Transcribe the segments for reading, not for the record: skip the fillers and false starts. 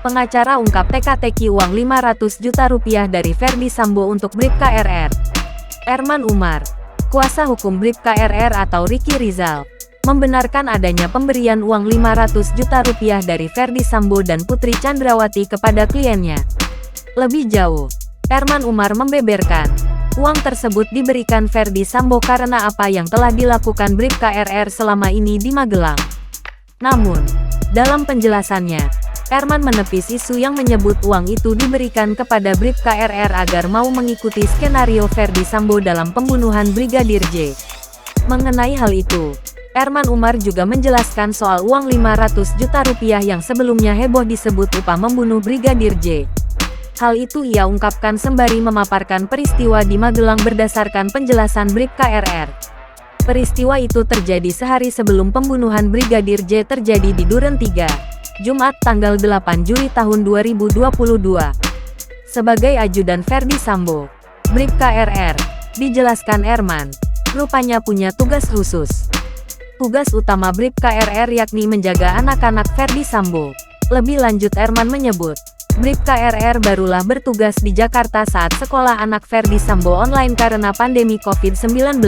Pengacara ungkap teka-teki uang 500 juta rupiah dari Ferdy Sambo untuk Bribka RR. Erman Umar, kuasa hukum Bribka RR atau Ricky Rizal, membenarkan adanya pemberian uang 500 juta rupiah dari Ferdy Sambo dan Putri Chandrawati kepada kliennya. Lebih jauh, Erman Umar membeberkan, uang tersebut diberikan Ferdy Sambo karena apa yang telah dilakukan Bribka RR selama ini di Magelang. Namun, dalam penjelasannya, Erman menepis isu yang menyebut uang itu diberikan kepada Bribka RR agar mau mengikuti skenario Ferdy Sambo dalam pembunuhan Brigadir J. Mengenai hal itu, Erman Umar juga menjelaskan soal uang 500 juta rupiah yang sebelumnya heboh disebut upah membunuh Brigadir J. Hal itu ia ungkapkan sembari memaparkan peristiwa di Magelang berdasarkan penjelasan Bribka RR. Peristiwa itu terjadi sehari sebelum pembunuhan Brigadir J terjadi di Duren 3. Jumat tanggal 8 Juli tahun 2022. Sebagai ajudan Ferdy Sambo, Bribka RR, dijelaskan Erman, rupanya punya tugas khusus. Tugas utama Bribka RR yakni menjaga anak-anak Ferdy Sambo. Lebih lanjut Erman menyebut, Bribka RR barulah bertugas di Jakarta saat sekolah anak Ferdy Sambo online karena pandemi COVID-19.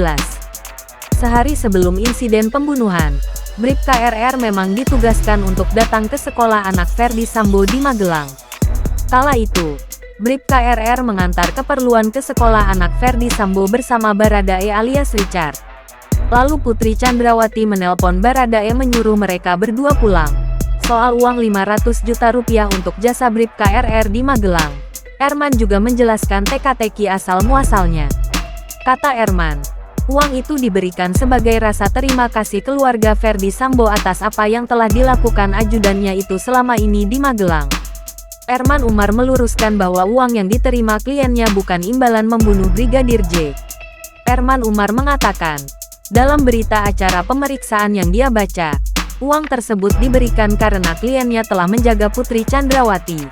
Sehari sebelum insiden pembunuhan, Bribka RR memang ditugaskan untuk datang ke sekolah anak Ferdy Sambo di Magelang. Kala itu, Bribka RR mengantar keperluan ke sekolah anak Ferdy Sambo bersama Baradae alias Richard. Lalu Putri Chandrawati menelpon Baradae menyuruh mereka berdua pulang. Soal uang 500 juta rupiah untuk jasa Bribka RR di Magelang, Erman juga menjelaskan teka-teki asal-muasalnya. Kata Erman, uang itu diberikan sebagai rasa terima kasih keluarga Ferdy Sambo atas apa yang telah dilakukan ajudannya itu selama ini di Magelang. Erman Umar meluruskan bahwa uang yang diterima kliennya bukan imbalan membunuh Brigadir J. Erman Umar mengatakan, dalam berita acara pemeriksaan yang dia baca, uang tersebut diberikan karena kliennya telah menjaga Putri Chandrawati.